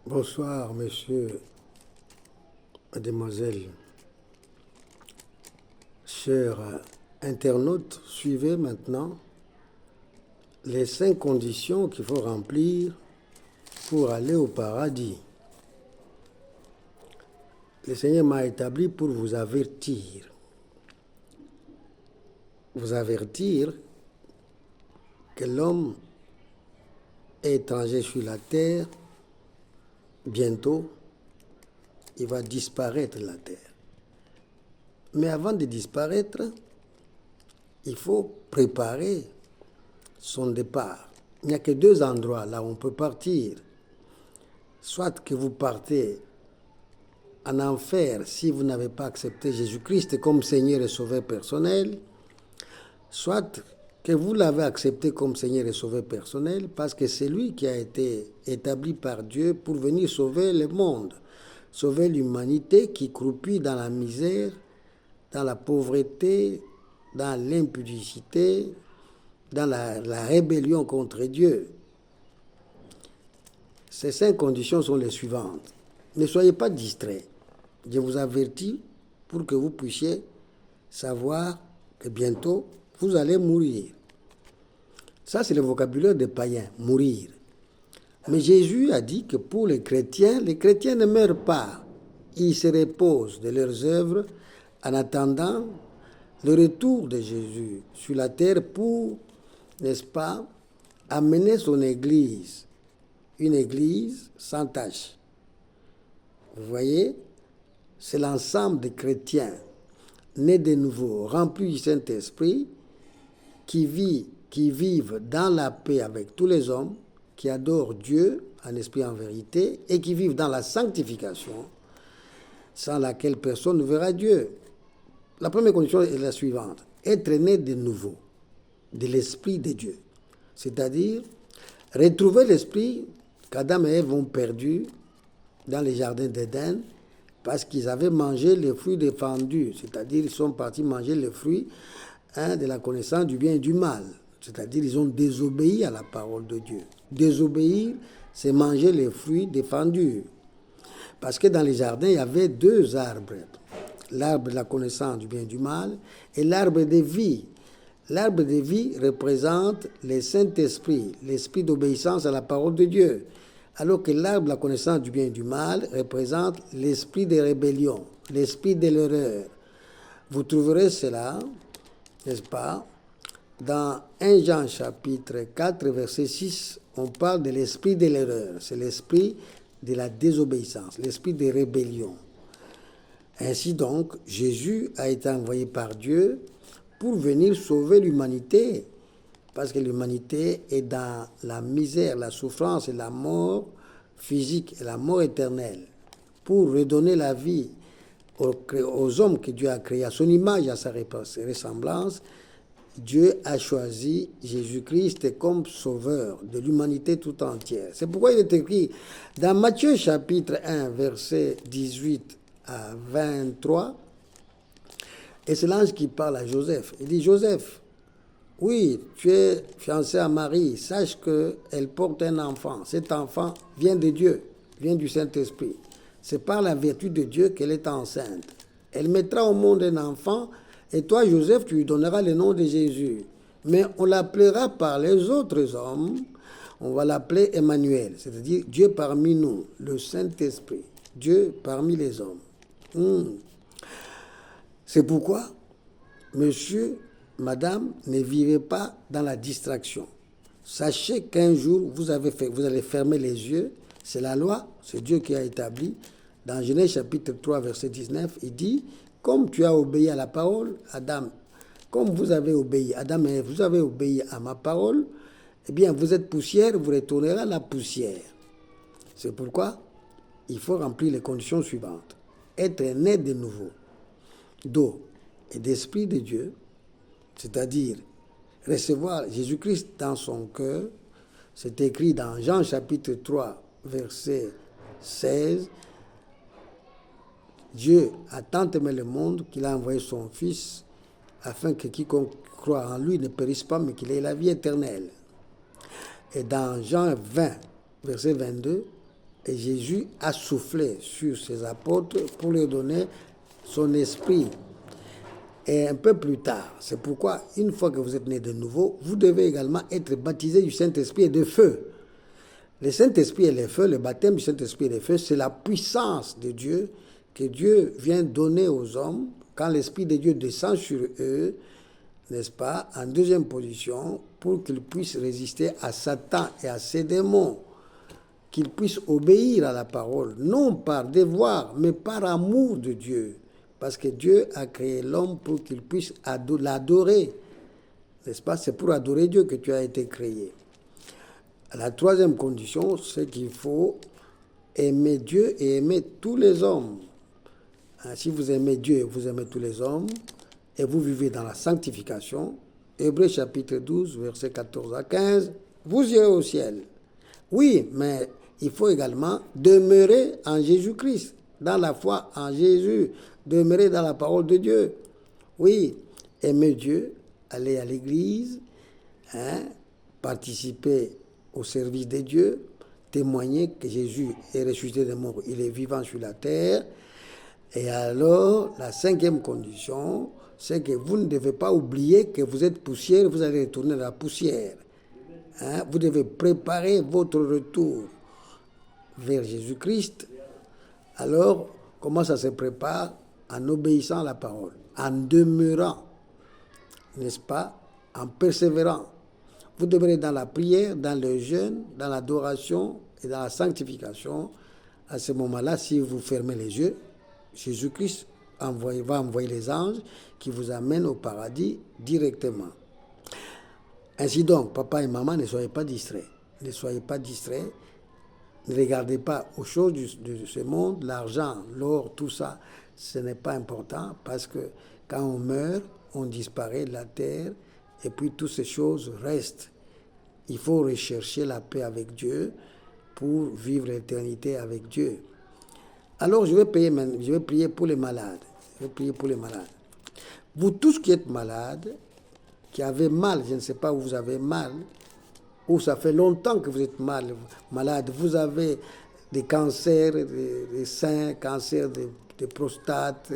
Bonsoir, messieurs, mademoiselles. Chers internautes, suivez maintenant les 5 conditions qu'il faut remplir pour aller au paradis. Le Seigneur m'a établi pour vous avertir. Vous avertir que l'homme est étranger sur la terre. Bientôt, il va disparaître de la terre. Mais avant de disparaître, il faut préparer son départ. Il n'y a que 2 endroits là où on peut partir. Soit que vous partez en enfer si vous n'avez pas accepté Jésus-Christ comme Seigneur et Sauveur personnel, soit que vous l'avez accepté comme Seigneur et Sauveur personnel parce que c'est lui qui a été établi par Dieu pour venir sauver le monde, sauver l'humanité qui croupit dans la misère, dans la pauvreté, dans l'impudicité, dans la rébellion contre Dieu. Ces 5 conditions sont les suivantes. Ne soyez pas distraits. Je vous avertis pour que vous puissiez savoir que bientôt, vous allez mourir. Ça, c'est le vocabulaire des païens, mourir. Mais Jésus a dit que pour les chrétiens ne meurent pas. Ils se reposent de leurs œuvres en attendant le retour de Jésus sur la terre pour, n'est-ce pas, amener son Église, une Église sans tache. Vous voyez, c'est l'ensemble des chrétiens nés de nouveau, remplis du Saint-Esprit, qui vivent dans la paix avec tous les hommes, qui adorent Dieu en esprit et en vérité, et qui vivent dans la sanctification, sans laquelle personne ne verra Dieu. La première condition est la suivante: être né de nouveau, de l'Esprit de Dieu. C'est-à-dire retrouver l'Esprit qu'Adam et Ève ont perdu dans les jardins d'Éden parce qu'ils avaient mangé les fruits défendus. C'est-à-dire ils sont partis manger les fruits de la connaissance du bien et du mal. C'est-à-dire ils ont désobéi à la parole de Dieu. Désobéir, c'est manger les fruits défendus. Parce que dans les jardins, il y avait 2 arbres. L'arbre de la connaissance du bien et du mal et l'arbre de vie. L'arbre de vie représente le Saint-Esprit, l'esprit d'obéissance à la parole de Dieu. Alors que l'arbre de la connaissance du bien et du mal représente l'esprit de rébellion, l'esprit de l'erreur. Vous trouverez cela, n'est-ce pas, dans 1 Jean chapitre 4, verset 6, on parle de l'esprit de l'erreur. C'est l'esprit de la désobéissance, l'esprit de rébellion. Ainsi donc, Jésus a été envoyé par Dieu pour venir sauver l'humanité, parce que l'humanité est dans la misère, la souffrance et la mort physique et la mort éternelle. Pour redonner la vie aux hommes que Dieu a créés à son image et à sa ressemblance, Dieu a choisi Jésus-Christ comme sauveur de l'humanité tout entière. C'est pourquoi il est écrit dans Matthieu chapitre 1, verset 18 à 23, et c'est l'ange qui parle à Joseph. Il dit: Joseph, oui, tu es fiancé à Marie, sache qu'elle porte un enfant. Cet enfant vient de Dieu, vient du Saint-Esprit. C'est par la vertu de Dieu qu'elle est enceinte. Elle mettra au monde un enfant, et toi, Joseph, tu lui donneras le nom de Jésus. Mais on l'appellera par les autres hommes, on va l'appeler Emmanuel, c'est-à-dire Dieu parmi nous, le Saint-Esprit, Dieu parmi les hommes. C'est pourquoi, monsieur, madame, ne vivez pas dans la distraction. Sachez qu'un jour, vous allez fermer les yeux. C'est la loi, c'est Dieu qui a établi. Dans Genèse chapitre 3, verset 19, il dit: comme tu as obéi à la parole, Adam, comme vous avez obéi, Adam et Ève, vous avez obéi à ma parole, eh bien, vous êtes poussière, vous retournerez à la poussière. C'est pourquoi il faut remplir les conditions suivantes: être né de nouveau, d'eau et d'esprit de Dieu, c'est-à-dire recevoir Jésus-Christ dans son cœur. C'est écrit dans Jean chapitre 3, verset 16. Dieu a tant aimé le monde qu'il a envoyé son Fils afin que quiconque croit en lui ne périsse pas, mais qu'il ait la vie éternelle. Et dans Jean 20, verset 22, Et Jésus a soufflé sur ses apôtres pour leur donner son esprit. Et un peu plus tard, c'est pourquoi, une fois que vous êtes né de nouveau, vous devez également être baptisé du Saint-Esprit et de feu. Le Saint-Esprit et le feu, le baptême du Saint-Esprit et le feu, c'est la puissance de Dieu que Dieu vient donner aux hommes quand l'Esprit de Dieu descend sur eux, n'est-ce pas, en deuxième position, pour qu'ils puissent résister à Satan et à ses démons, qu'ils puissent obéir à la parole, non par devoir, mais par amour de Dieu. Parce que Dieu a créé l'homme pour qu'il puisse l'adorer, n'est-ce pas? C'est pour adorer Dieu que tu as été créé. La troisième condition, c'est qu'il faut aimer Dieu et aimer tous les hommes. Si vous aimez Dieu et vous aimez tous les hommes, et vous vivez dans la sanctification, Hébreux chapitre 12, versets 14 à 15, vous irez au ciel. Oui, mais il faut également demeurer en Jésus-Christ, dans la foi en Jésus, demeurer dans la parole de Dieu. Oui, aimer Dieu, aller à l'église, participer au service de Dieu, témoigner que Jésus est ressuscité des morts, il est vivant sur la terre. Et alors, la cinquième condition, c'est que vous ne devez pas oublier que vous êtes poussière, vous allez retourner à la poussière. Vous devez préparer votre retour vers Jésus-Christ. Alors, comment ça se prépare? En obéissant à la parole, en demeurant, n'est-ce pas? En persévérant. Vous devrez dans la prière, dans le jeûne, dans l'adoration et dans la sanctification. À ce moment-là, si vous fermez les yeux, Jésus-Christ va envoyer les anges qui vous amènent au paradis directement. Ainsi donc, papa et maman, ne soyez pas distraits. Ne soyez pas distraits. Ne regardez pas aux choses de ce monde, l'argent, l'or, tout ça. Ce n'est pas important parce que quand on meurt, on disparaît de la terre et puis toutes ces choses restent. Il faut rechercher la paix avec Dieu pour vivre l'éternité avec Dieu. Alors je vais prier pour les malades. Je vais prier pour les malades. Vous tous qui êtes malades, qui avez mal, je ne sais pas où vous avez mal, ou ça fait longtemps que vous êtes malade, vous avez des cancers, des seins, cancer de prostate,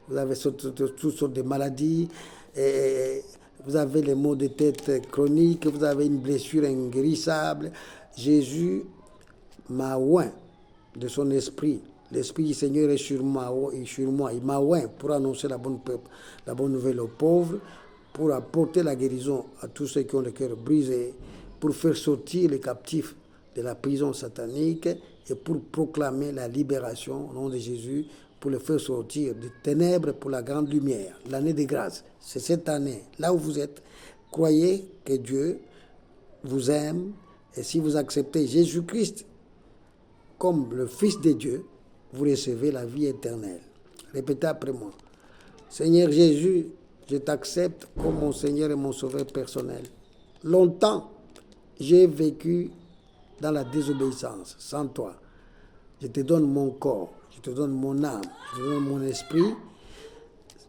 vous avez toutes sortes de maladies, et vous avez les maux de tête chroniques, vous avez une blessure inguérissable. Jésus m'a oint de son esprit. L'esprit du Seigneur est sur moi. Il m'a oint pour annoncer la bonne nouvelle aux pauvres, pour apporter la guérison à tous ceux qui ont le cœur brisé, pour faire sortir les captifs de la prison satanique et pour proclamer la libération au nom de Jésus, pour les faire sortir des ténèbres pour la grande lumière. L'année des grâces, c'est cette année. Là où vous êtes, croyez que Dieu vous aime et si vous acceptez Jésus-Christ comme le Fils de Dieu, vous recevez la vie éternelle. Répétez après moi. Seigneur Jésus, je t'accepte comme mon Seigneur et mon Sauveur personnel. Longtemps, j'ai vécu dans la désobéissance, sans toi. Je te donne mon corps, je te donne mon âme, je te donne mon esprit.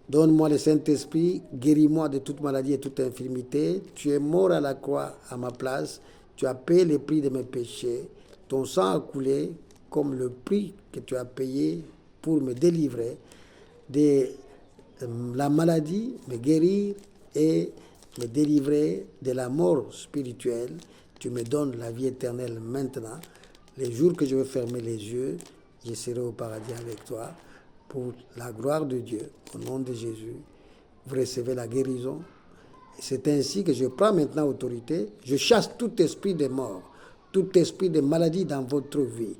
Donne-moi le Saint-Esprit, guéris-moi de toute maladie et toute infirmité. Tu es mort à la croix à ma place. Tu as payé le prix de mes péchés. Ton sang a coulé comme le prix que tu as payé pour me délivrer de la maladie, me guérir et me délivrer de la mort spirituelle. Tu me donnes la vie éternelle maintenant. Les jours que je vais fermer les yeux, je serai au paradis avec toi. Pour la gloire de Dieu, au nom de Jésus, vous recevez la guérison. C'est ainsi que je prends maintenant autorité. Je chasse tout esprit de mort, tout esprit de maladie dans votre vie,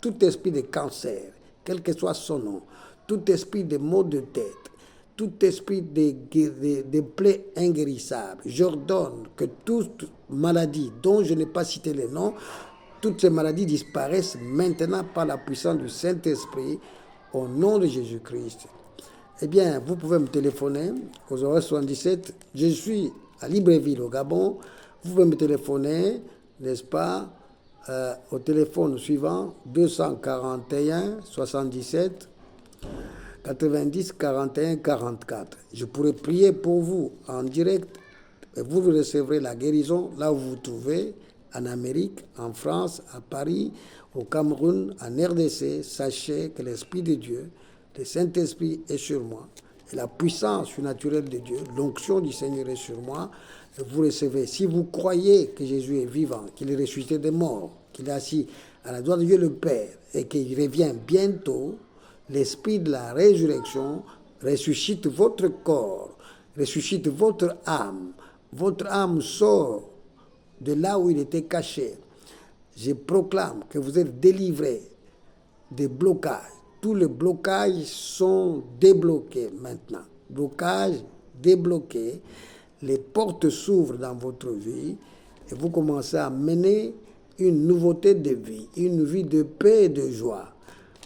tout esprit de cancer, quel que soit son nom, tout esprit de maux de tête, tout esprit de plaies inguérissables. J'ordonne que toute maladie dont je n'ai pas cité les noms, toutes ces maladies disparaissent maintenant par la puissance du Saint-Esprit, au nom de Jésus-Christ. Eh bien, vous pouvez me téléphoner au 077. Je suis à Libreville, au Gabon. Vous pouvez me téléphoner, n'est-ce pas, au téléphone suivant 241 77 90 41 44. Je pourrai prier pour vous en direct et vous recevrez la guérison là où vous vous trouvez en Amérique, en France, à Paris, au Cameroun, en RDC, sachez que l'Esprit de Dieu, le Saint-Esprit est sur moi. Et la puissance surnaturelle de Dieu, l'onction du Seigneur est sur moi. Et vous recevez, si vous croyez que Jésus est vivant, qu'il est ressuscité des morts, qu'il est assis à la droite de Dieu le Père et qu'il revient bientôt, l'Esprit de la résurrection ressuscite votre corps, ressuscite votre âme. Votre âme sort de là où il était caché. Je proclame que vous êtes délivrés des blocages. Tous les blocages sont débloqués maintenant. Blocages débloqués. Les portes s'ouvrent dans votre vie et vous commencez à mener une nouveauté de vie, une vie de paix et de joie.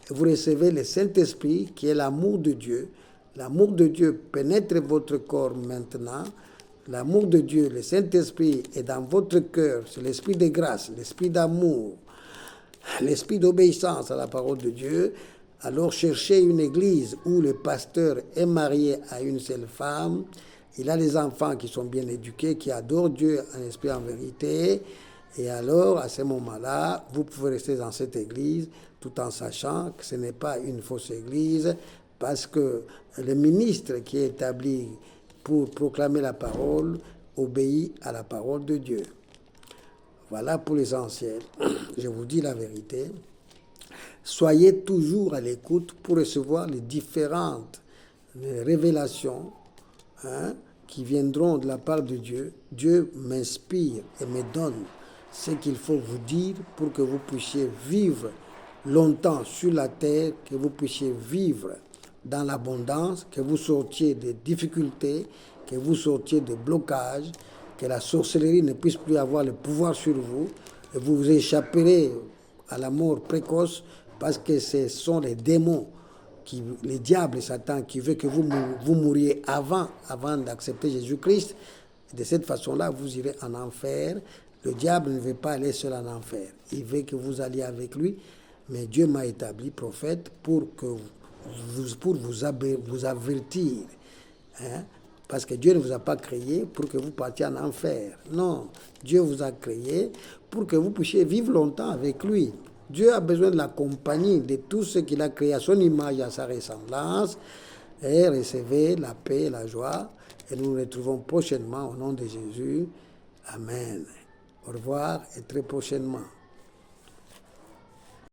Et vous recevez le Saint-Esprit qui est l'amour de Dieu. L'amour de Dieu pénètre votre corps maintenant. L'amour de Dieu, le Saint-Esprit est dans votre cœur. C'est l'esprit de grâce, l'esprit d'amour, l'esprit d'obéissance à la parole de Dieu. Alors cherchez une église où le pasteur est marié à une seule femme. Il a des enfants qui sont bien éduqués, qui adorent Dieu en esprit en vérité. Et alors, à ce moment-là, vous pouvez rester dans cette église tout en sachant que ce n'est pas une fausse église, parce que le ministre qui est établi pour proclamer la parole obéit à la parole de Dieu. Voilà pour l'essentiel. Je vous dis la vérité. Soyez toujours à l'écoute pour recevoir les différentes révélations qui viendront de la part de Dieu. Dieu m'inspire et me donne ce qu'il faut vous dire pour que vous puissiez vivre longtemps sur la terre, que vous puissiez vivre dans l'abondance, que vous sortiez des difficultés, que vous sortiez de blocages, que la sorcellerie ne puisse plus avoir le pouvoir sur vous, et vous vous échapperez à la mort précoce, parce que ce sont les démons, les diables et Satan qui veut que vous mouriez avant d'accepter Jésus-Christ. De cette façon-là, vous irez en enfer. Le diable ne veut pas aller seul en enfer. Il veut que vous alliez avec lui, mais Dieu m'a établi prophète pour vous avertir. Parce que Dieu ne vous a pas créé pour que vous partiez en enfer. Non, Dieu vous a créé pour que vous puissiez vivre longtemps avec lui. Dieu a besoin de la compagnie de tout ce qu'il a créé à son image et à sa ressemblance. Et recevez la paix et la joie. Et nous nous retrouvons prochainement au nom de Jésus. Amen. Au revoir et très prochainement.